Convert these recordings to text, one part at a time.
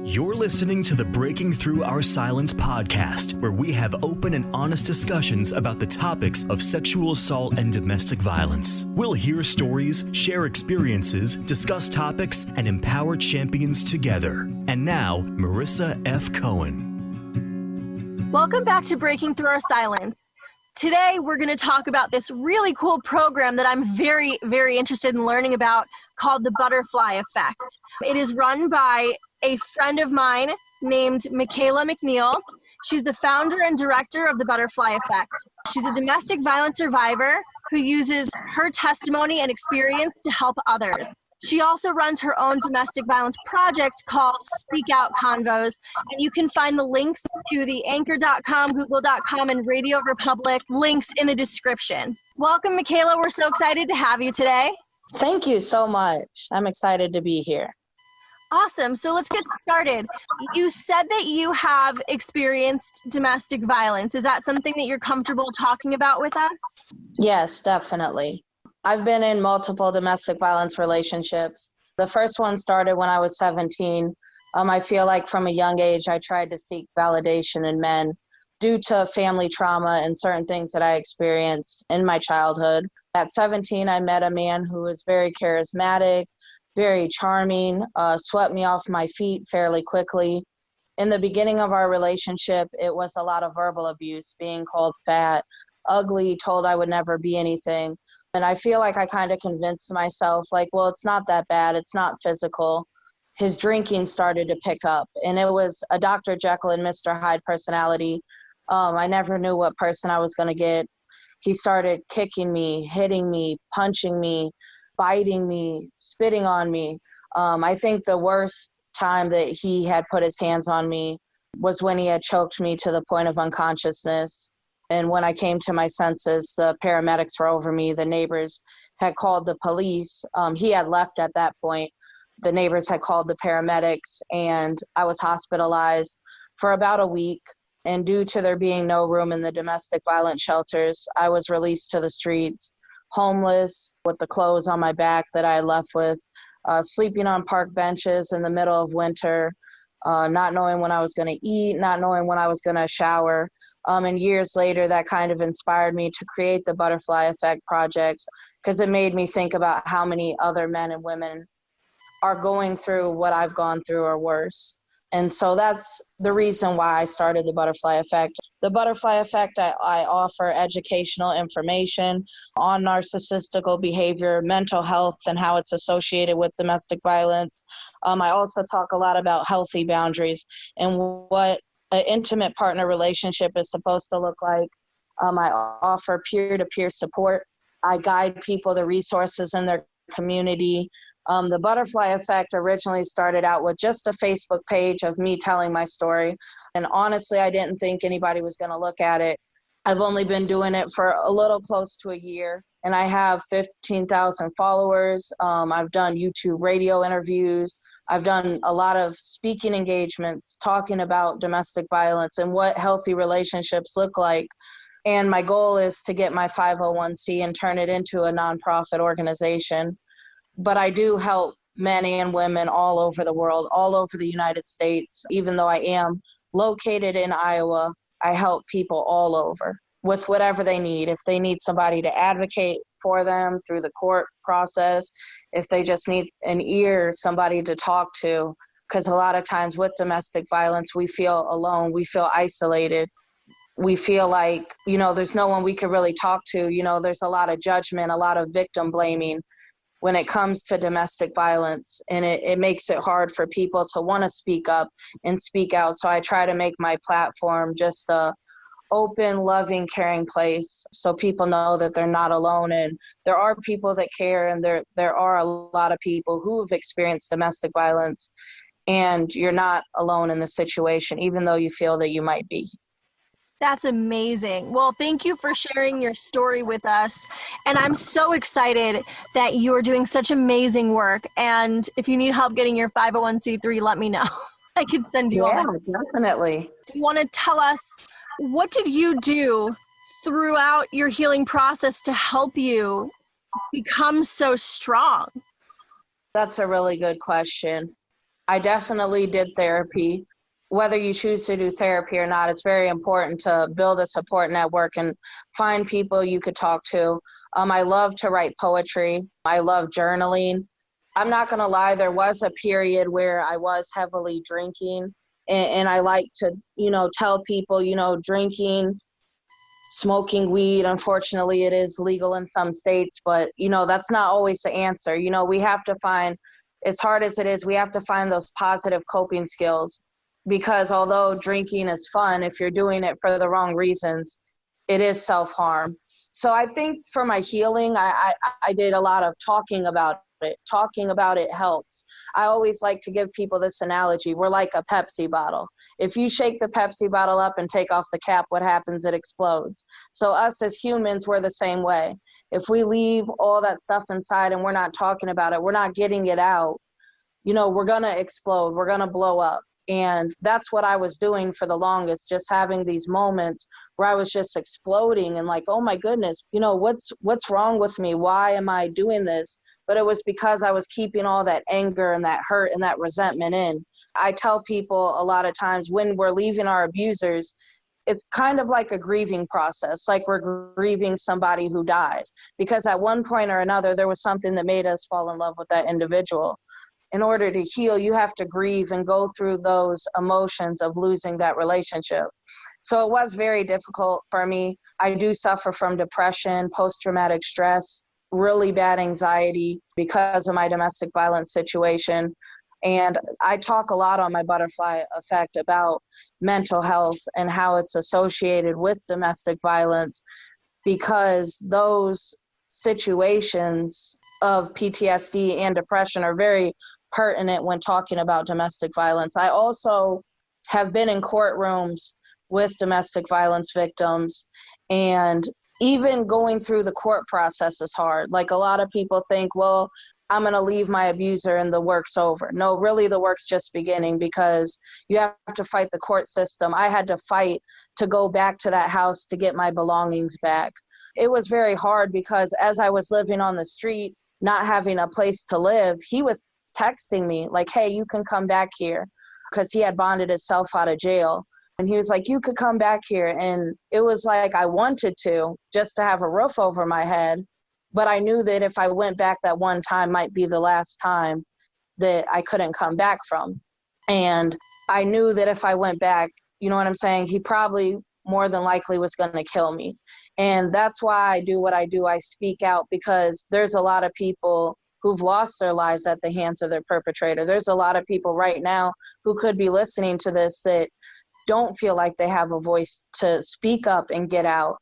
You're listening to the Breaking Through Our Silence podcast, where we have open and honest discussions about the topics of sexual assault and domestic violence. We'll hear stories, share experiences, discuss topics, and empower champions together. And now, Marissa F. Cohen. Welcome back to Breaking Through Our Silence. Today, we're going to talk about this really cool program that I'm very, very interested in learning about called the Butterfly Effect. It is run by a friend of mine named Makayla McNeil. She's the founder and director of the Butterfly Effect. She's a domestic violence survivor who uses her testimony and experience to help others. She also runs her own domestic violence project called Speak Out Convos, and you can find the links to the Anchor.com, Google.com, and Radio Republic links in the description. Welcome, Makayla. We're so excited to have you today. Thank you so much. I'm excited to be here. Awesome. So let's get started. You said that you have experienced domestic violence. Is that something that you're comfortable talking about with us? Yes, definitely. I've been in multiple domestic violence relationships. The first one started when I was 17. I feel like from a young age, I tried to seek validation in men due to family trauma and certain things that I experienced in my childhood. At 17, I met a man who was very charismatic, very charming, swept me off my feet fairly quickly. In the beginning of our relationship, it was a lot of verbal abuse, being called fat, ugly, told I would never be anything. And I feel like I kind of convinced myself, like, well, it's not that bad. It's not physical. His drinking started to pick up, and it was a Dr. Jekyll and Mr. Hyde personality. I never knew what person I was going to get. He started kicking me, hitting me, punching me, biting me, spitting on me. I think the worst time that he had put his hands on me was when he had choked me to the point of unconsciousness. And when I came to my senses, the paramedics were over me. The neighbors had called the police. He had left at that point. The neighbors had called the paramedics, and I was hospitalized for about a week. And due to there being no room in the domestic violence shelters, I was released to the streets, homeless, with the clothes on my back that I had left with, sleeping on park benches in the middle of winter, not knowing when I was going to eat, not knowing when I was going to shower. And years later, that kind of inspired me to create the Butterfly Effect project, because it made me think about how many other men and women are going through what I've gone through or worse. And so that's the reason why I started the Butterfly Effect. The Butterfly Effect, I offer educational information on narcissistical behavior, mental health, and how it's associated with domestic violence. I also talk a lot about healthy boundaries and what an intimate partner relationship is supposed to look like. I offer peer-to-peer support. I guide people to resources in their community. The Butterfly Effect originally started out with just a Facebook page of me telling my story. And honestly, I didn't think anybody was going to look at it. I've only been doing it for a little close to a year, and I have 15,000 followers. I've done YouTube radio interviews. I've done a lot of speaking engagements talking about domestic violence and what healthy relationships look like. And my goal is to get my 501c and turn it into a nonprofit organization. But I do help men and women all over the world, all over the United States. Even though I am located in Iowa, I help people all over with whatever they need. If they need somebody to advocate for them through the court process, if they just need an ear, somebody to talk to, because a lot of times with domestic violence, we feel alone, we feel isolated. We feel like, there's no one we could really talk to. There's a lot of judgment, a lot of victim blaming when it comes to domestic violence, and it makes it hard for people to want to speak up and speak out. So I try to make my platform just a open, loving, caring place so people know that they're not alone, and there are people that care, and there are a lot of people who have experienced domestic violence, and you're not alone in the situation, even though you feel that you might be. That's amazing. Well, thank you for sharing your story with us. And I'm so excited that you're doing such amazing work. And if you need help getting your 501c3, let me know. I can send you Yeah, on. definitely. Do you want to tell us, what did you do throughout your healing process to help you become so strong? That's a really good question. I definitely did therapy. Whether you choose to do therapy or not, it's very important to build a support network and find people you could talk to. I love to write poetry. I love journaling. I'm not going to lie, there was a period where I was heavily drinking, and I like to, tell people, drinking, smoking weed, unfortunately, it is legal in some states, but, that's not always the answer. We have to find, as hard as it is, we have to find those positive coping skills, because although drinking is fun, if you're doing it for the wrong reasons, it is self-harm. So I think for my healing, I did a lot of talking about it. Talking about it helps. I always like to give people this analogy. We're like a Pepsi bottle. If you shake the Pepsi bottle up and take off the cap, what happens? It explodes. So us as humans, we're the same way. If we leave all that stuff inside and we're not talking about it, we're not getting it out, we're going to explode. We're going to blow up. And that's what I was doing for the longest, just having these moments where I was just exploding and like, oh my goodness, what's wrong with me? Why am I doing this? But it was because I was keeping all that anger and that hurt and that resentment in. I tell people a lot of times when we're leaving our abusers, it's kind of like a grieving process, like we're grieving somebody who died, because at one point or another, there was something that made us fall in love with that individual. In order to heal, you have to grieve and go through those emotions of losing that relationship. So it was very difficult for me. I do suffer from depression, post-traumatic stress, really bad anxiety because of my domestic violence situation. And I talk a lot on my Butterfly Effect about mental health and how it's associated with domestic violence, because those situations of PTSD and depression are very pertinent when talking about domestic violence. I also have been in courtrooms with domestic violence victims, and even going through the court process is hard. Like a lot of people think, well, I'm going to leave my abuser and the work's over. No, really the work's just beginning, because you have to fight the court system. I had to fight to go back to that house to get my belongings back. It was very hard because as I was living on the street, not having a place to live, he was texting me like, hey, you can come back here, because he had bonded himself out of jail. And he was like, you could come back here. And it was like I wanted to, just to have a roof over my head. But I knew that if I went back that one time might be the last time that I couldn't come back from. And I knew that if I went back, you know what I'm saying, he probably more than likely was going to kill me. And that's why I do what I do. I speak out, because there's a lot of people who've lost their lives at the hands of their perpetrator. There's a lot of people right now who could be listening to this that don't feel like they have a voice to speak up and get out.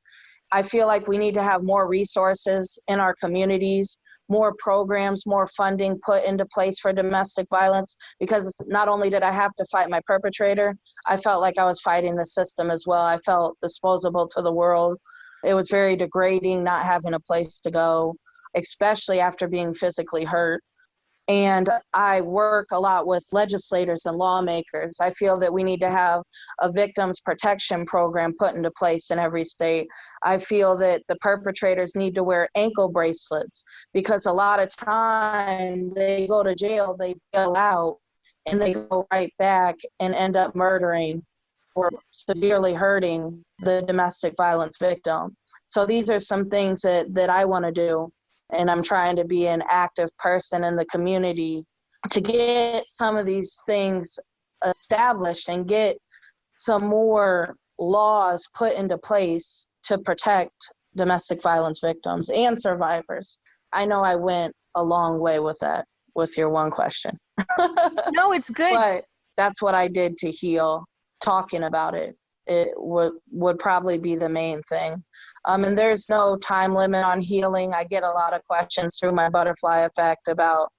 I feel like we need to have more resources in our communities, more programs, more funding put into place for domestic violence, because not only did I have to fight my perpetrator, I felt like I was fighting the system as well. I felt disposable to the world. It was very degrading not having a place to go, especially after being physically hurt. And I work a lot with legislators and lawmakers. I feel that we need to have a victims protection program put into place in every state. I feel that the perpetrators need to wear ankle bracelets, because a lot of times they go to jail, they bail out, and they go right back and end up murdering or severely hurting the domestic violence victim. So these are some things that I want to do. And I'm trying to be an active person in the community to get some of these things established and get some more laws put into place to protect domestic violence victims and survivors. I know I went a long way with that, with your one question. No, it's good. But that's what I did to heal. Talking about it would probably be the main thing. And there's no time limit on healing. I get a lot of questions through my Butterfly Effect about,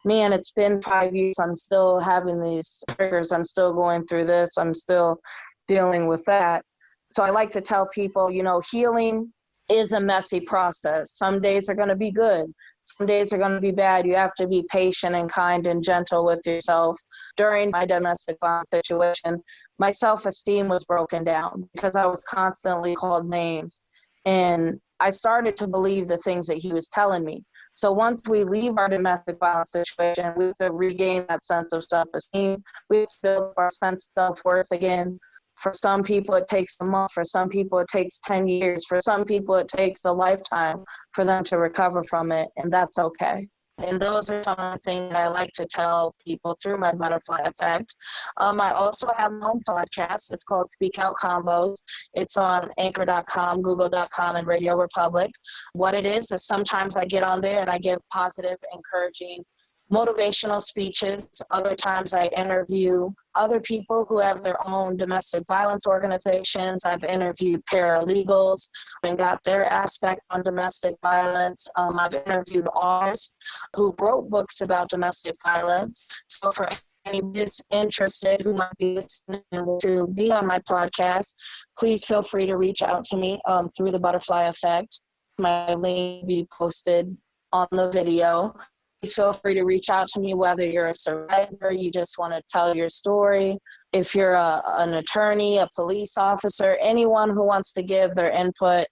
man, it's been 5 years. I'm still having these triggers. I'm still going through this. I'm still dealing with that. So I like to tell people, healing is a messy process. Some days are going to be good. Some days are going to be bad. You have to be patient and kind and gentle with yourself. During my domestic violence situation, my self-esteem was broken down because I was constantly called names. And I started to believe the things that he was telling me. So once we leave our domestic violence situation, we have to regain that sense of self-esteem. We have to build our sense of self-worth again. For some people, it takes a month. For some people, it takes 10 years. For some people, it takes a lifetime for them to recover from it, and that's okay. And those are some of the things that I like to tell people through my butterfly effect. I also have my own podcast. It's called Speak Out Convos. It's on Anchor.com, Google.com, and Radio Republic. What it is sometimes I get on there and I give positive, encouraging, motivational speeches. Other times I interview other people who have their own domestic violence organizations. I've interviewed paralegals and got their aspect on domestic violence. I've interviewed authors who wrote books about domestic violence. So for anybody interested who might be listening to be on my podcast, please feel free to reach out to me through the Butterfly Effect. My link will be posted on the video. Please feel free to reach out to me, whether you're a survivor, you just want to tell your story. If you're an attorney, a police officer, anyone who wants to give their input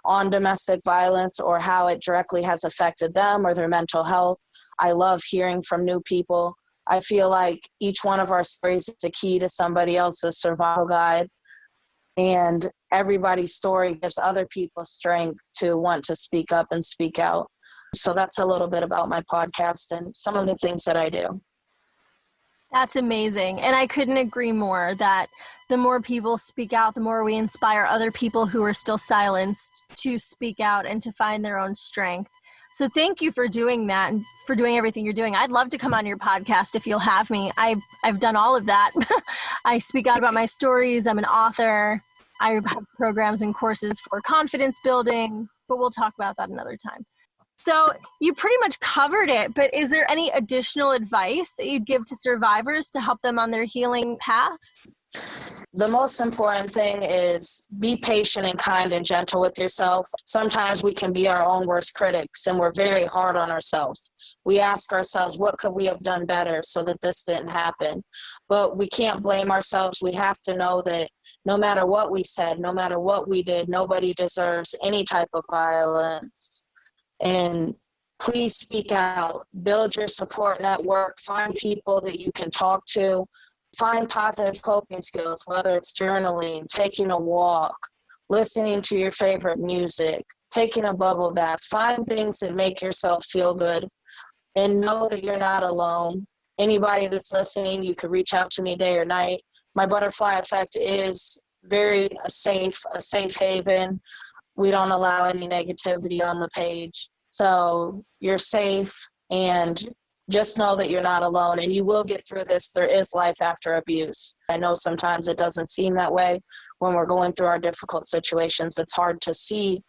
on domestic violence or how it directly has affected them or their mental health. I love hearing from new people. I feel like each one of our stories is a key to somebody else's survival guide. And everybody's story gives other people strength to want to speak up and speak out. So that's a little bit about my podcast and some of the things that I do. That's amazing. And I couldn't agree more that the more people speak out, the more we inspire other people who are still silenced to speak out and to find their own strength. So thank you for doing that and for doing everything you're doing. I'd love to come on your podcast if you'll have me. I've done all of that. I speak out about my stories. I'm an author. I have programs and courses for confidence building, but we'll talk about that another time. So you pretty much covered it, but is there any additional advice that you'd give to survivors to help them on their healing path? The most important thing is be patient and kind and gentle with yourself. Sometimes we can be our own worst critics and we're very hard on ourselves. We ask ourselves, what could we have done better so that this didn't happen? But we can't blame ourselves. We have to know that no matter what we said, no matter what we did, nobody deserves any type of violence. And please speak out, build your support network, find people that you can talk to, find positive coping skills, whether it's journaling, taking a walk, listening to your favorite music, taking a bubble bath. Find things that make yourself feel good and know that you're not alone. Anybody that's listening, you can reach out to me day or night. My Butterfly Effect is very a safe haven. We don't allow any negativity on the page. So you're safe, and just know that you're not alone and you will get through this. There is life after abuse. I know sometimes it doesn't seem that way when we're going through our difficult situations. It's hard to see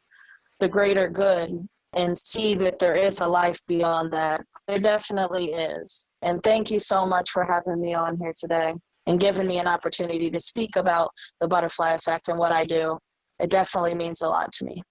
the greater good and see that there is a life beyond that. There definitely is. And thank you so much for having me on here today and giving me an opportunity to speak about the Butterfly Effect and what I do. It definitely means a lot to me.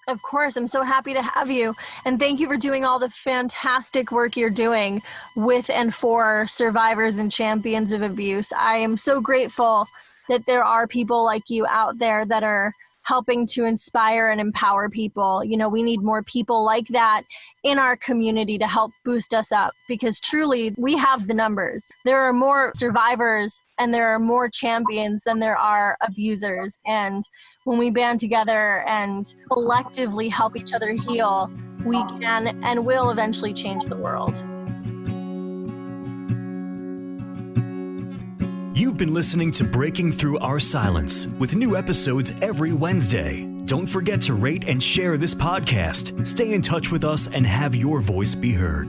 Of course, I'm so happy to have you. And thank you for doing all the fantastic work you're doing with and for survivors and champions of abuse. I am so grateful that there are people like you out there that are helping to inspire and empower people. You know, we need more people like that in our community to help boost us up, because truly we have the numbers. There are more survivors and there are more champions than there are abusers. And when we band together and collectively help each other heal, we can and will eventually change the world. You've been listening to Breaking Through Our Silence with new episodes every Wednesday. Don't forget to rate and share this podcast. Stay in touch with us and have your voice be heard.